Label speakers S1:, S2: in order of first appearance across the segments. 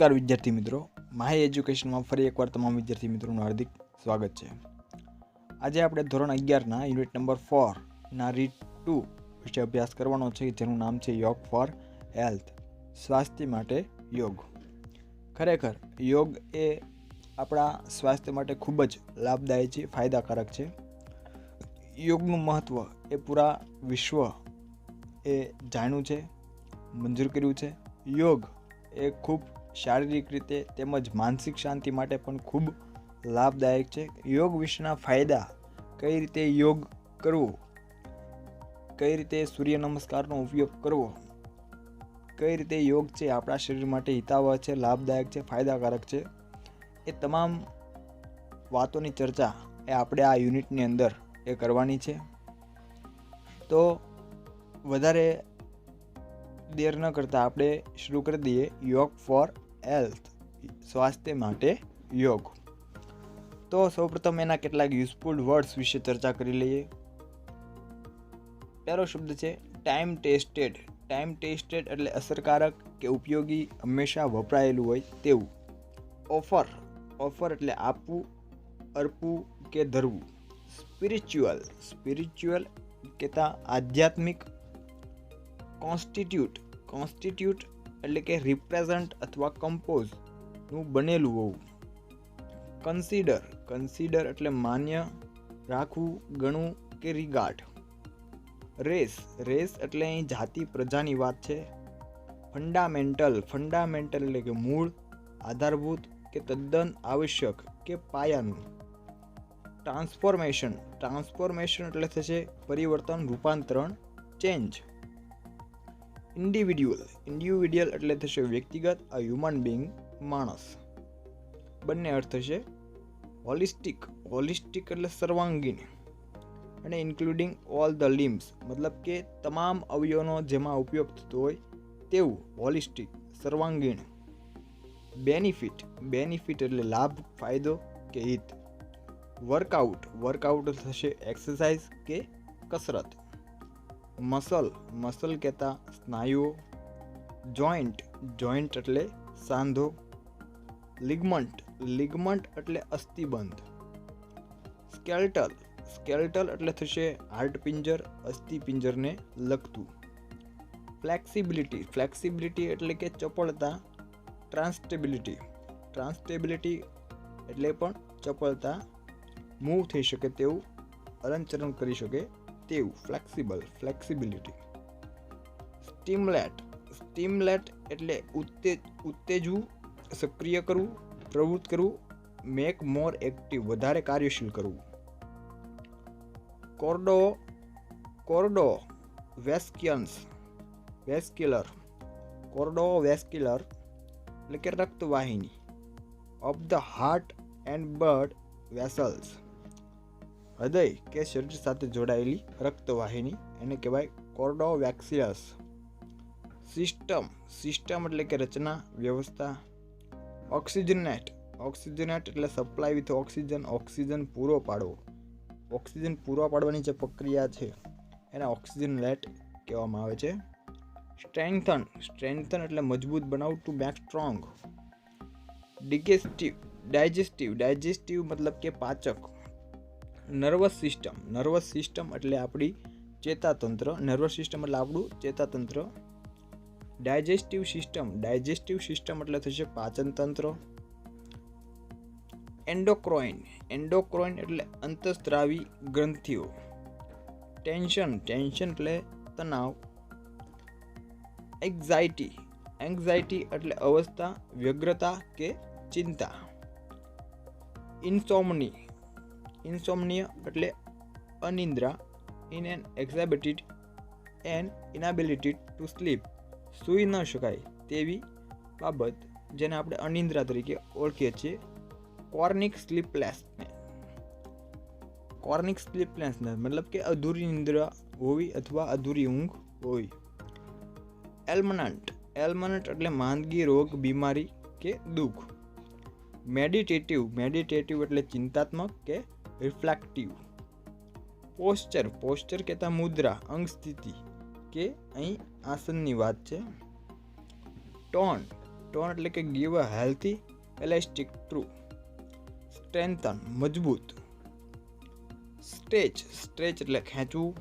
S1: નમસ્કાર વિદ્યાર્થી મિત્રો, માહી એજ્યુકેશનમાં ફરી એકવાર તમામ વિદ્યાર્થી મિત્રોનું હાર્દિક સ્વાગત છે। આજે આપણે ધોરણ 11ના યુનિટ નંબર 4ના રીડ 2 વિશે અભ્યાસ કરવાનો છે, જેનું નામ છે યોગ ફોર હેલ્થ, સ્વાસ્થ્ય માટે યોગ। ખરેખર યોગ એ આપણા સ્વાસ્થ્ય માટે ખૂબ જ લાભદાયી છે, ફાયદાકારક છે। યોગનું મહત્ત્વ એ પૂરા વિશ્વ એ જાણ્યું છે, મંજૂર કર્યું છે। યોગ એ ખૂબ શારીરિક રીતે તેમજ માનસિક શાંતિ માટે પણ ખૂબ લાભદાયક છે। યોગ વિશેના ફાયદા, કઈ રીતે યોગ કરવો, કઈ રીતે સૂર્ય નમસ્કારનો ઉપયોગ કરવો, કઈ રીતે યોગ છે આપણા શરીર માટે હિતાવહ છે, લાભદાયક છે, ફાયદાકારક છે, એ તમામ વાતોની ચર્ચા એ આપણે આ યુનિટની અંદર એ કરવાની છે। તો વધારે દેર ન કરતા આપણે શરૂ કરી દઈએ યોગ ફોર હેલ્થ, સ્વાસ્થ્ય માટે યોગ। તો સૌપ્રથમ એના કેટલાક યુઝફુલ વર્ડ્સ વિશે ચર્ચા કરી લઈએ। પહેલો શબ્દ છે ટાઈમ ટેસ્ટેડ। ટાઈમ ટેસ્ટેડ એટલે અસરકારક કે ઉપયોગી, હંમેશા વપરાયેલું હોય તેવું। ઓફર, ઓફર એટલે આપવું, અર્પવું કે ધરવું। સ્પિરિચ્યુઅલ, સ્પિરિચ્યુઅલ કહેતા આધ્યાત્મિક। કોન્સ્ટિટ્યુટ, કોન્સ્ટિટ્યુટ એટલે કે રિપ્રેઝન્ટ અથવા કમ્પોઝનું બનેલું હોવું। કન્સિડર, કન્સિડર એટલે માન્ય રાખવું, ગણવું કે રિગાર્ડ। રેસ, રેસ એટલે અહીં જાતિ પ્રજાની વાત છે। ફંડામેન્ટલ, ફંડામેન્ટલ એટલે કે મૂળ, આધારભૂત કે તદ્દન આવશ્યક કે પાયાનું। ટ્રાન્સફોર્મેશન, ટ્રાન્સફોર્મેશન એટલે થશે પરિવર્તન, રૂપાંતરણ, ચેન્જ। ઇન્ડિવિડ્યુઅલ, ઇન્ડિવિડ્યુઅલ એટલે થશે વ્યક્તિગત, આ હ્યુમન બિંગ, માણસ। બંને અર્થ થશે। હોલિસ્ટિક, હોલિસ્ટિક એટલે સર્વાંગીણ, અને ઇન્ક્લુડિંગ ઓલ ધ લિમ્સ મતલબ કે તમામ અવયવોનો જેમાં ઉપયોગ થતો હોય તેવું હોલિસ્ટિક, સર્વાંગીણ। બેનિફિટ, બેનિફિટ એટલે લાભ, ફાયદો કે હિત। વર્કઆઉટ, વર્કઆઉટ થશે એક્સરસાઇઝ કે કસરત। મસલ, મસલ કહેતા સ્નાયુઓ। જોઈન્ટ, જોઈન્ટ એટલે સાંધો। લિગમન્ટ, લિગમન્ટ એટલે અસ્થિબંધ। સ્કેલ્ટલ, સ્કેલ્ટલ એટલે થશે હાડપિંજર, અસ્થિપિંજરને લગતું। ફ્લેક્સિબિલિટી, ફ્લેક્સિબિલિટી એટલે કે ચપળતા। ટ્રાન્સટેબિલિટી, ટ્રાન્સટેબિલિટી એટલે પણ ચપળતા, મૂવ થઈ શકે તેવું, હલનચલન કરી શકે તેવું, ફ્લેક્સિબલ, ફ્લેક્સિબિલિટી। સ્ટિમ્યુલેટ, સ્ટિમ્યુલેટ એટલે ઉત્તેજવું, સક્રિય કરવું, પ્રવૃત્ત કરવું, મેક મોર એક્ટિવ વધારે કાર્યશીલ કરવું। કોર્ડો, કોર્ડો વેસ્ક્યન્સ, વેસ્ક્યુલર, કોર્ડો વેસ્ક્યુલર એટલે કે રક્તવાહિની। Of the heart and blood vessels, હૃદય કે શરીર સાથે જોડાયેલી રક્તવાહિની એને કહેવાય કોર્ડો વેસ્ક્યુલસ। સિસ્ટમ, સિસ્ટમ એટલે કે રચના, વ્યવસ્થા। ઓક્સિજનેટ, ઓક્સિજનેટ એટલે સપ્લાય વિથ ઓક્સિજન, ઓક્સિજન પૂરો પાડવો, ઓક્સિજન પૂરો પાડવાની જે પ્રક્રિયા છે એને ઓક્સિજનેટ કહેવામાં આવે છે। સ્ટ્રેન્થન, સ્ટ્રેન્થન એટલે મજબૂત બનાવવું, to make strong. Digestive, digestive, digestive મતલબ કે પાચક। નર્વસ સિસ્ટમ, નર્વસ સિસ્ટમ એટલે આપણી ચેતાતંત્ર, નર્વસ સિસ્ટમ એટલે આપણું ચેતાતંત્ર। ડાયજેસ્ટિવ સિસ્ટમ, ડાયજેસ્ટિવ સિસ્ટમ એટલે થશે પાચન તંત્ર। એન્ડોક્રોઇન, એન્ડોક્રોઇન એટલે અંતઃસ્ત્રાવી ગ્રંથિઓ। ટેન્શન, ટેન્શન એટલે તણાવ। એન્ઝાઇટી, એન્ઝાઇટી એટલે અવસ્થા, વ્યગ્રતા કે ચિંતા। ઇન્સોમની, ઇન્સોમનિયા એટલે અનિદ્રા, in an excited and inability to sleep, સૂઈ ન શકાય તેવી બાબત જેને આપણે અનિદ્રા તરીકે ઓળખીએ છીએ। કોર્નિક સ્લીપલેસનેસ, કોર્નિક સ્લીપલેસનેસ મતલબ કે અધૂરી નિંદ્રા હોવી અથવા અધૂરી ઊંઘ હોવી। એલમનન્ટ, એલમનન્ટ એટલે માંદગી, રોગ, બીમારી કે દુઃખ। મેડિટેટિવ, મેડિટેટિવ એટલે ચિંતાત્મક કે રિફ્લેક્ટિવ। પોસ્ચર, પોસ્ચર કહેતા મુદ્રા, અંગ સ્થિતિ કે અહીં આસનની વાત છે। ટોન, ટોન એટલે કે give a healthy, elastic true. Strengthen મજબૂત. સ્ટ્રેચ એટલે ખેંચવું.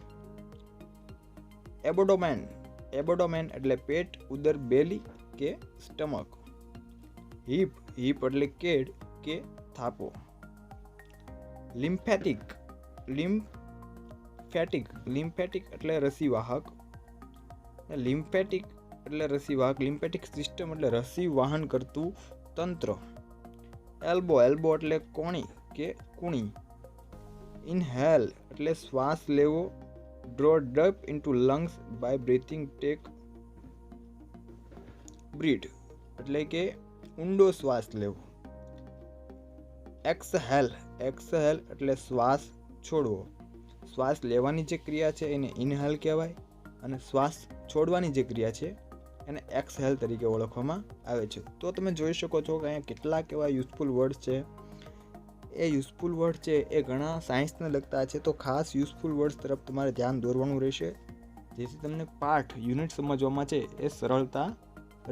S1: એબોડોમેન એટલે પેટ, ઉદર, બેલી કે સ્ટમક. હિપ એટલે કેડ કે થાપો. લિમ્ફેટિક એટલે રસીવાહક. લિમ્ફેટિક સિસ્ટમ એટલે રસી વહન કરતું તંત્ર. એલ્બો એટલે કોણી કે કુણી. ઇનહેલ એટલે શ્વાસ લેવો. Draw deep into lungs by breathing breathe એટલે કે ઊંડો શ્વાસ લેવો. એક્સહેલ એટલે શ્વાસ છોડવો. શ્વાસ લેવાની જે ક્રિયા છે એને ઇનહેલ કહેવાય અને શ્વાસ છોડવાની જે ક્રિયા છે એને એક્સહેલ તરીકે ઓળખવામાં આવે છે. તો તમે જોઈ શકો છો કે અહીંયા કેટલાક એવા યુઝફુલ વર્ડ છે. એ યુઝફુલ વર્ડ છે એ ઘણા સાયન્સને લગતા છે, તો ખાસ યુઝફુલ વર્ડ્સ તરફ તમારે ધ્યાન દોરવાનું રહેશે, જેથી તમને પાઠ યુનિટ સમજવામાં છે એ સરળતા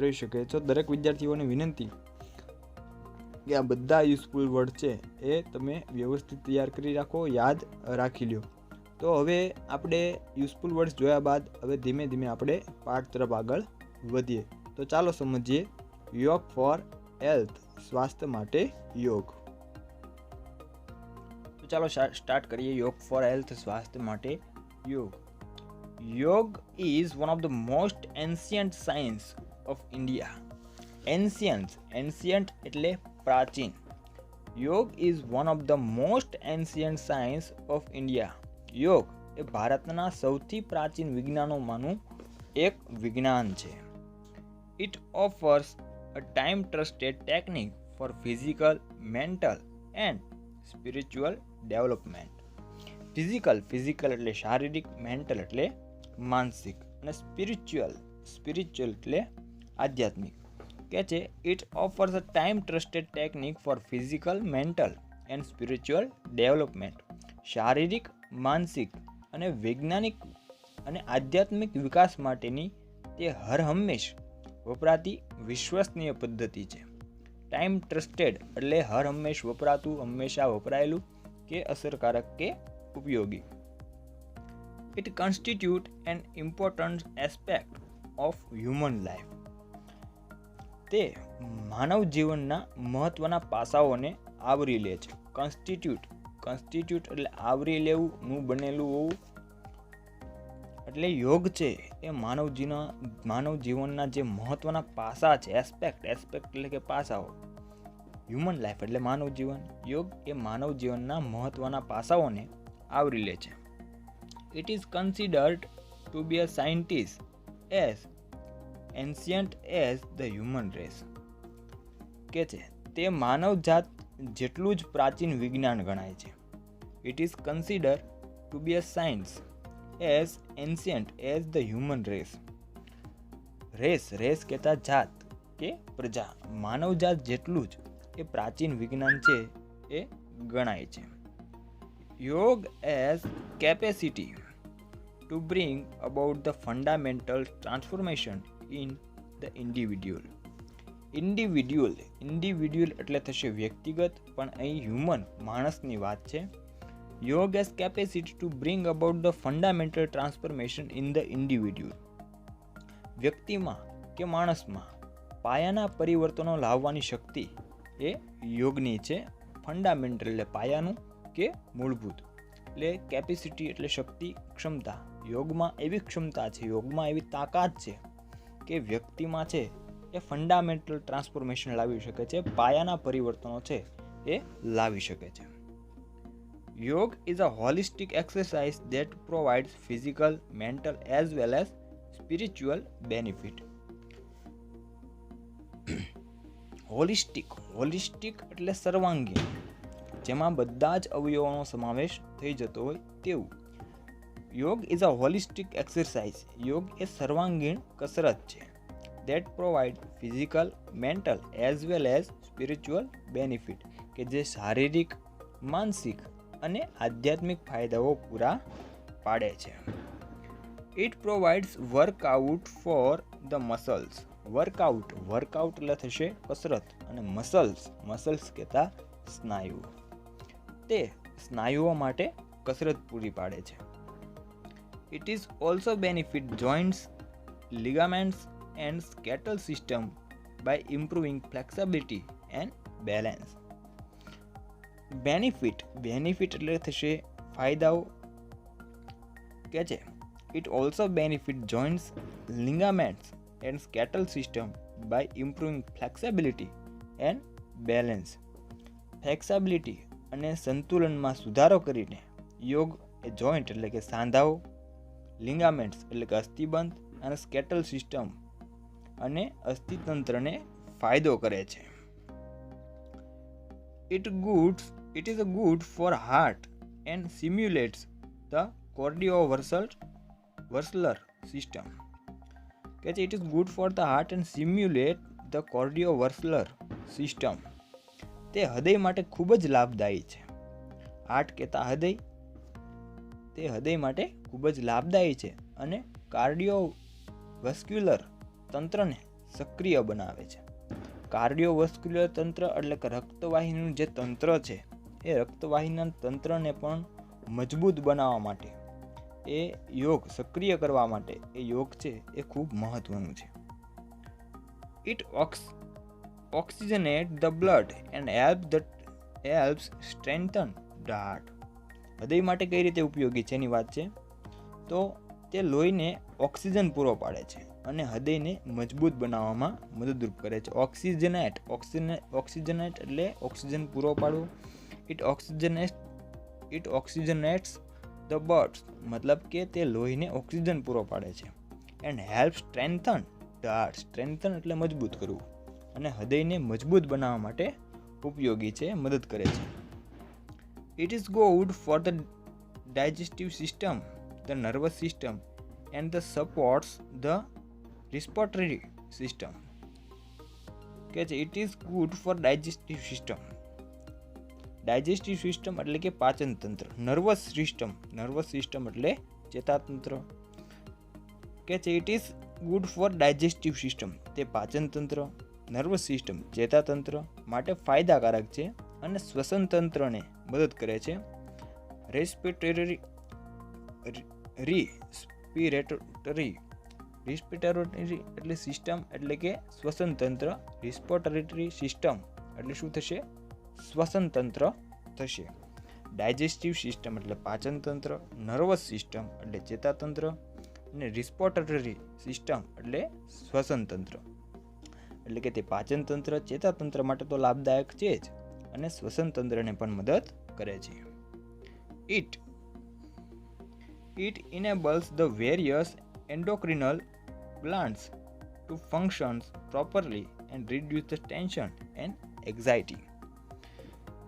S1: રહી શકે. તો દરેક વિદ્યાર્થીઓને વિનંતી કે આ બધા યુઝફુલ વર્ડ છે એ તમે વ્યવસ્થિત તૈયાર કરી રાખો, યાદ રાખી લ્યો. તો હવે આપણે યુઝફુલ વર્ડ્સ જોયા બાદ હવે ધીમે ધીમે આપણે પાઠ તરફ આગળ વધીએ. તો ચાલો સમજીએ યોગ ફોર હેલ્થ, સ્વાસ્થ્ય માટે યોગ. તો ચાલો સ્ટાર્ટ કરીએ. યોગ ફોર હેલ્થ, સ્વાસ્થ્ય માટે yoga. Yoga is one of the most ancient science of India. Ancient એટલે પ્રાચીન. Yoga is one of the most ancient science of India. Yoga એ ભારતના સૌથી પ્રાચીન વિજ્ઞાનોમાંનું એક વિજ્ઞાન છે. It offers a time trusted technique for physical, mental and spiritual development. Physical એટલે શારીરિક, મેન્ટલ એટલે માનસિક અને સ્પિરિચ્યુઅલ એટલે આધ્યાત્મિક. કે છે it offers a time trusted technique for physical, mental and spiritual development. શારીરિક, માનસિક અને વૈજ્ઞાનિક અને આધ્યાત્મિક વિકાસ માટેની તે હરહંમેશ વપરાતી વિશ્વસનીય પદ્ધતિ છે. ટાઈમ ટ્રસ્ટેડ એટલે હરહંમેશ વપરાતું, હંમેશા વપરાયેલું કે અસરકારક કે ઉપયોગી. It constitute N important aspect of human life. તે માનવ જીવનના મહત્વના પાસાઓને આવરી લે છે. કન્સ્ટિટ્યુટ એટલે આવરી લેવું, નું બનેલું હોવું. એટલે યોગ છે એ માનવ જીવનના જે મહત્વના પાસા છે, એસ્પેક્ટ એટલે કે પાસાઓ. હ્યુમન લાઈફ એટલે માનવ જીવન. યોગ એ માનવ જીવનના મહત્વના પાસાઓને આવરી લે છે. It is considered to be a scientist as ancient as the human race. કે છે તે માનવ જાત જેટલું જ પ્રાચીન વિજ્ઞાન ગણાય છે. It is considered to be a science as ancient as the human race. Race કહેતા જાત કે પ્રજા, માનવ જાત જેટલું જ એ પ્રાચીન વિજ્ઞાન છે એ ગણાય છે. યોગ as capacity to bring about the fundamental transformation in the individual એટલે થશે વ્યક્તિગત, પણ અહીં હ્યુમન માણસની વાત છે. યોગ as capacity to bring about the fundamental transformation in the individual. વ્યક્તિમાં કે માણસમાં પાયાના પરિવર્તનો લાવવાની શક્તિ એ યોગની છે. ફંડામેન્ટલ એટલે પાયાનું કે મૂળભૂત. એટલે કેપેસિટી એટલે શક્તિ, ક્ષમતા. યોગમાં એવી ક્ષમતા છે, યોગમાં એવી તાકાત છે કે વ્યક્તિમાં છે એ ફંડામેન્ટલ ટ્રાન્સફોર્મેશન લાવી શકે છે, પાયાના પરિવર્તનો છે એ લાવી શકે છે. યોગ is a holistic exercise that provides physical, mental as well as spiritual benefit. Holistic એટલે સર્વાંગીણ, જેમાં બધા જ અવયવોનો સમાવેશ થઈ જતો હોય તેવું. યોગ ઇઝ અ હોલિસ્ટિક એક્સરસાઇઝ. યોગ એ સર્વાંગીણ કસરત છે. That provide physical, mental as well as spiritual benefit, કે જે શારીરિક, માનસિક અને આધ્યાત્મિક ફાયદાઓ પૂરા પાડે છે. It provides workout for the muscles. Workout એટલે થશે કસરત, અને મસલ્સ કહેતા સ્નાયુ. તે સ્નાયુઓ માટે કસરત પૂરી પાડે છે. It is also benefit joints, ligaments and skeletal system by improving flexibility and balance. Benefit એટલે થશે ફાયદાઓ કે છે. It also benefit joints, ligaments and skeletal system by improving flexibility and balance. Flexibility અને સંતુલનમાં સુધારો કરીને યોગ એ જોઈન્ટ એટલે કે સાંધાઓ, લિગામેન્ટ્સ એટલે કે અસ્થિબંધ, અને સ્કેટલ સિસ્ટમ અને અસ્થિતંત્રને ફાયદો કરે છે. It is good for heart and stimulates the cardiovascular system. કે છે it is good for the heart and stimulate the cardiovascular system. તે હૃદય માટે ખૂબ જ લાભદાયી છે. હાર્ટ કહેતા હૃદય, તે હૃદય માટે ખૂબ જ લાભદાયી છે અને કાર્ડિયોવસ્ક્યુલર તંત્રને સક્રિય બનાવે છે. કાર્ડિયોવસ્ક્યુલર તંત્ર એટલે કે રક્તવાહિનીનું જે તંત્ર છે, એ રક્તવાહિનીના તંત્રને પણ મજબૂત બનાવવા માટે, એ યોગ સક્રિય કરવા માટે એ યોગ છે એ ખૂબ મહત્વનું છે. It oxygenate the blood and helps strengthen the heart. હૃદય માટે કઈ રીતે ઉપયોગી છે એની વાત છે, તો તે લોહીને ઓક્સિજન પૂરો પાડે છે અને હૃદયને મજબૂત બનાવવામાં મદદરૂપ કરે છે. ઓક્સિજનેટ એટલે ઓક્સિજન પૂરો પાડવો. ઇટ ઓક્સિજનેટ્સ ધ બ્લડ મતલબ કે તે લોહીને ઓક્સિજન પૂરો પાડે છે. And help strengthen the heart. Strengthen એટલે મજબૂત કરવું, અને હૃદયને મજબૂત બનાવવા માટે ઉપયોગી છે, મદદ કરે છે. It is good for the digestive system, the nervous system and the supports the respiratory system. કે છે it is good for digestive system. digestive system એટલે કે પાચન તંત્ર. nervous system એટલે ચેતાતંત્ર. કે છે it is good for digestive system. તે પાચન તંત્ર, નર્વસ સિસ્ટમ ચેતાતંત્ર માટે ફાયદાકારક છે અને શ્વસન તંત્રને મદદ કરે છે. રેસ્પિરેટરી એટલે સિસ્ટમ એટલે કે શ્વસન તંત્ર. રિસ્પિરેટરી સિસ્ટમ એટલે શું થશે? શ્વસન તંત્ર થશે. ડાયજેસ્ટિવ સિસ્ટમ એટલે પાચન તંત્ર, નર્વસ સિસ્ટમ એટલે ચેતાતંત્ર, અને રિસ્પિરેટરી સિસ્ટમ એટલે શ્વસન તંત્ર. એટલે કે તે પાચન તંત્ર, ચેતાતંત્ર માટે તો લાભદાયક છે જ, અને શ્વસન તંત્રને પણ મદદ કરે છે. It enables the various endocrinal glands to function properly and reduce the tension and anxiety.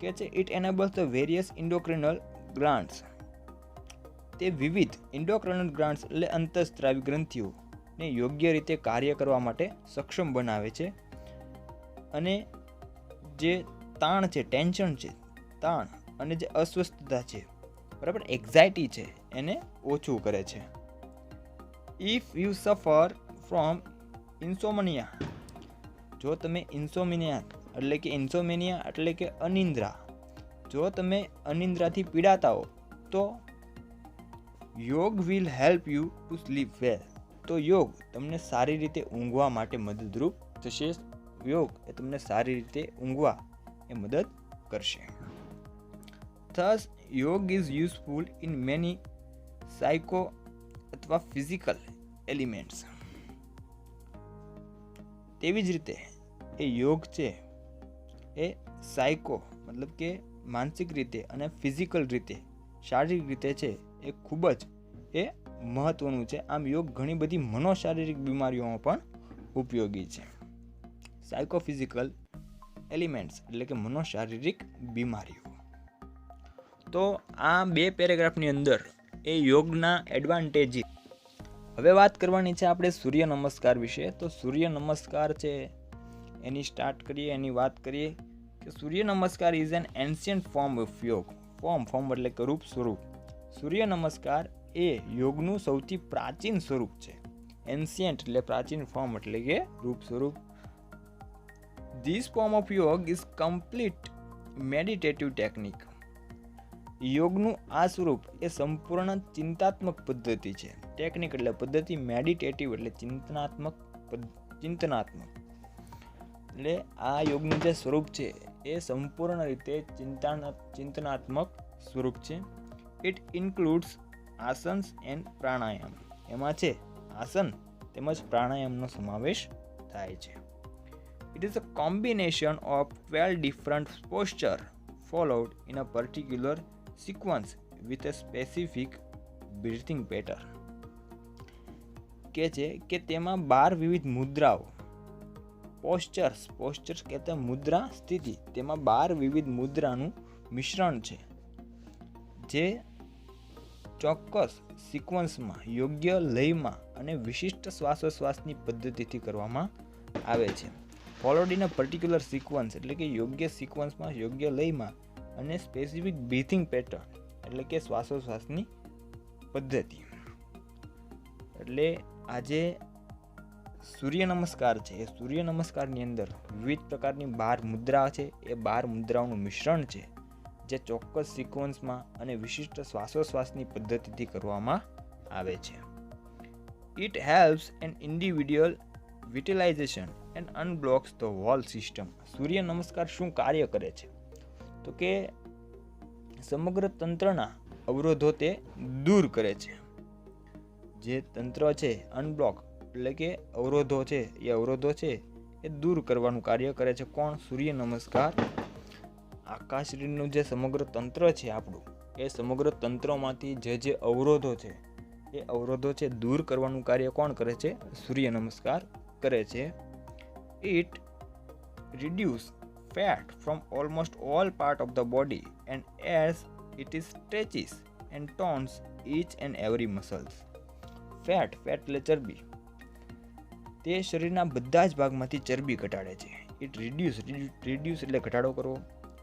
S1: કે છે it enables the various endocrinal glands. તે વિવિધ endocrine glands એટલે અંતઃસ્ત્રાવી ગ્રંથિઓ ને યોગ્ય રીતે કાર્ય કરવા માટે સક્ષમ બનાવે છે, અને જે તાણ છે, ટેન્શન છે, તાણ અને જે અસ્વસ્થતા છે, બરાબર, એક્ઝાઇટી છે, એને ઓછું કરે છે. ઇફ યુ સફર ફ્રોમ ઇન્સોમનિયા, જો તમે ઇન્સોમિનિયા એટલે કે અનિંદ્રા, જો તમે અનિંદ્રાથી પીડાતા હો, તો yoga will help you to sleep well. તો યોગ તમને સારી રીતે ઊંઘવા માટે મદદરૂપ થશે. યોગ એ તમને સારી રીતે ઊંઘવા એ મદદ કરશે. થસ યોગ is useful in many psycho અથવા ફિઝિકલ એલિમેન્ટ્સ. તેવી જ રીતે એ યોગ છે એ સાયકો મતલબ કે માનસિક રીતે અને ફિઝિકલ રીતે, શારીરિક રીતે છે એ ખૂબ જ એ મહત્વનું છે. આમ યોગ ઘણી બધી મનોશારીરિક બીમારીઓમાં પણ ઉપયોગી છે. સાયકોફિઝિકલ એલિમેન્ટ્સ એટલે કે મનોશારીરિક બીમારીઓ. તો આ 2 પેરેગ્રાફની અંદર એ યોગના એડવાન્ટેજીસ. હવે વાત કરવાની છે આપણે સૂર્ય નમસ્કાર વિશે. તો સૂર્ય નમસ્કાર છે એની સ્ટાર્ટ કરીએ, એની વાત કરીએ કે સૂર્ય નમસ્કાર is an ancient form of યોગ. ફોર્મ એટલે કે રૂપ, સ્વરૂપ. સૂર્ય નમસ્કાર એ યોગનું સૌથી પ્રાચીન સ્વરૂપ છે. એન્શિયન્ટ એટલે પ્રાચીન ફોર્મ એટલે કે રૂપ સ્વરૂપ. ધીસ ફોર્મ ઓફ યોગ ઇઝ કમ્પ્લીટ મેડિટેટિવ ટેકનિક. યોગનું આ સ્વરૂપ એ સંપૂર્ણ ચિંતાત્મક પદ્ધતિ છે. ટેકનિક એટલે પદ્ધતિ, મેડિટેટિવ એટલે ચિંતનાત્મક. એટલે આ યોગનું જે સ્વરૂપ છે એ સંપૂર્ણ રીતે ચિંતનાત્મક સ્વરૂપ છે. ઇટ ઇન્ક્લુડ્સ આસન્સ એન્ડ પ્રાણાયામ. એમાં છે આસન તેમજ પ્રાણાયામનો સમાવેશ થાય છે. It is a combination of 12 different posture followed in a particular sequence with a specific breathing pattern. કે છે કે તેમાં 12 વિવિધ મુદ્રાઓ, પોસ્ચર્સ કહેતા મુદ્રા સ્થિતિ, તેમાં 12 વિવિધ મુદ્રાનું મિશ્રણ છે જે ચોક્કસ સિક્વન્સમાં, યોગ્ય લયમાં અને વિશિષ્ટ શ્વાસોશ્વાસની પદ્ધતિથી કરવામાં આવે છે. Followed in a particular sequence એટલે કે યોગ્ય સિક્વન્સમાં, યોગ્ય લયમાં અને સ્પેસિફિક બ્રીથિંગ પેટર્ન એટલે કે શ્વાસોશ્વાસની પદ્ધતિ. એટલે આજે સૂર્ય નમસ્કાર છે એ સૂર્ય નમસ્કારની અંદર વિવિધ પ્રકારની 12 મુદ્રા છે. એ 12 મુદ્રાઓનું મિશ્રણ છે જે ચોક્કસ સિક્વન્સમાં અને વિશિષ્ટ શ્વાસોશ્વાસની પદ્ધતિથી કરવામાં આવે છે. It helps an individual vitalization and unblocks the whole system. Surya Namaskar શું કાર્ય કરે છે તો કે સમગ્ર તંત્રના અવરોધો તે દૂર કરે છે. જે તંત્ર છે અનબ્લોક એટલે કે અવરોધો છે એ દૂર કરવાનું કાર્ય કરે છે. કોણ? સૂર્ય નમસ્કાર. આકાશરીનું જે સમગ્ર તંત્ર છે આપણું, એ સમગ્ર તંત્રોમાંથી જે અવરોધો છે એ અવરોધો છે દૂર કરવાનું કાર્ય કોણ કરે છે? સૂર્ય નમસ્કાર કરે છે. It reduce fat from almost all part of the body and as it stretches and tones each and every muscles. Fat એટલે ચરબી, તે શરીરના બધા જ ભાગમાંથી ચરબી ઘટાડે છે. ઇટ રિડ્યુસ એટલે ઘટાડો કરવો.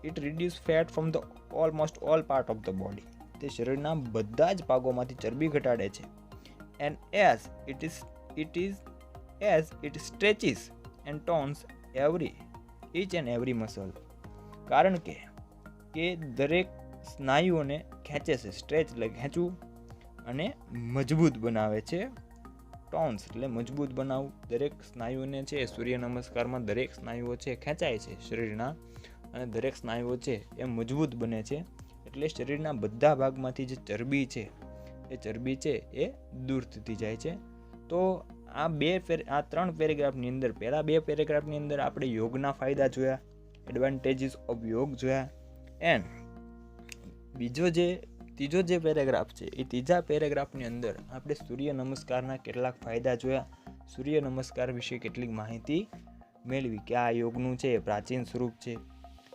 S1: It reduce fat from the almost all part of the body, તે શરીરના બધા જ ભાગોમાંથી ચરબી ઘટાડે છે. And as it stretches and tones each and every muscle. કારણ કે દરેક સ્નાયુઓને ખેંચે છે. સ્ટ્રેચ એટલે ખેંચવું અને મજબૂત બનાવે છે. ટોન્સ એટલે મજબૂત બનાવવું. દરેક સ્નાયુઓને છે સૂર્ય નમસ્કારમાં દરેક સ્નાયુઓ છે ખેંચાય છે શરીરના, અને દરેક સ્નાયુઓ છે એ મજબૂત બને છે. એટલે શરીરના બધા ભાગમાંથી જે ચરબી છે એ ચરબી છે એ દૂર થતી જાય છે. તો આ 3 પેરેગ્રાફની અંદર, પહેલા 2 પેરેગ્રાફની અંદર આપણે યોગના ફાયદા જોયા, એડવાન્ટેજીસ ઓફ યોગ જોયા. એન્ડ ત્રીજો જે પેરેગ્રાફ છે એ ત્રીજા પેરેગ્રાફની અંદર આપણે સૂર્ય નમસ્કારના કેટલાક ફાયદા જોયા, સૂર્ય નમસ્કાર વિશે કેટલીક માહિતી મેળવી કે આ યોગનું છે પ્રાચીન સ્વરૂપ છે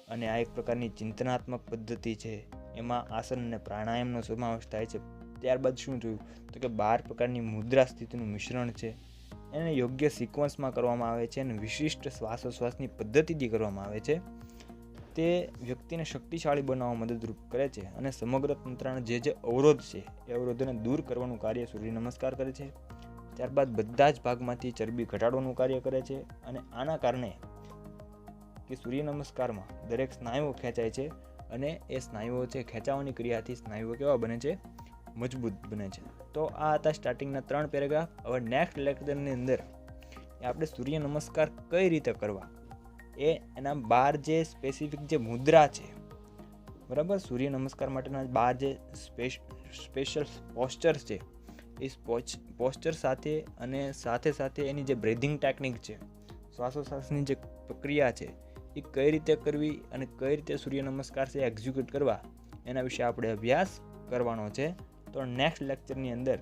S1: અને આ એક પ્રકારની ચિંતનાત્મક પદ્ધતિ છે. એમાં આસન અને પ્રાણાયામનો સમાવેશ થાય છે. ત્યારબાદ શું જોયું તો કે 12 પ્રકારની મુદ્રા સ્થિતિનું મિશ્રણ છે, એને યોગ્ય સિક્વન્સમાં કરવામાં આવે છે અને વિશિષ્ટ શ્વાસોશ્વાસની પદ્ધતિથી કરવામાં આવે છે. તે વ્યક્તિને શક્તિશાળી બનાવવા મદદરૂપ કરે છે અને સમગ્ર તંત્રના જે અવરોધ છે એ અવરોધોને દૂર કરવાનું કાર્ય સૂર્ય નમસ્કાર કરે છે. ત્યારબાદ બધા જ ભાગમાંથી ચરબી ઘટાડવાનું કાર્ય કરે છે અને આના કારણે કે સૂર્ય નમસ્કારમાં દરેક સ્નાયુઓ ખેંચાય છે અને એ સ્નાયુઓ છે ખેંચાવાની ક્રિયાથી સ્નાયુઓ કેવા બને છે? મજબૂત બને છે. તો આ હતા સ્ટાર્ટિંગના 3 પેરેગ્રાફ. હવે નેક્સ્ટ લેક્ચરની અંદર આપણે સૂર્ય નમસ્કાર કઈ રીતે કરવા, એના 12 જે સ્પેસિફિક જે મુદ્રા છે, બરાબર, સૂર્ય નમસ્કાર માટેના 12 જે સ્પેશિયલ પોસ્ચર્સ છે, એ પોસ્ચર સાથે અને સાથે એની જે બ્રીથિંગ ટેકનિક છે, શ્વાસોશ્વાસની જે પ્રક્રિયા છે, એ કઈ રીતે કરવી અને કઈ રીતે સૂર્ય નમસ્કાર છે એક્ઝિક્યુટ કરવા, એના વિશે આપણે અભ્યાસ કરવાનો છે. તો નેક્સ્ટ લેક્ચરની અંદર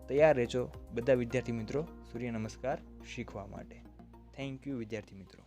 S1: તૈયાર રહેજો બધા વિદ્યાર્થી મિત્રો સૂર્ય નમસ્કાર શીખવા માટે. થેન્ક યુ વિદ્યાર્થી મિત્રો.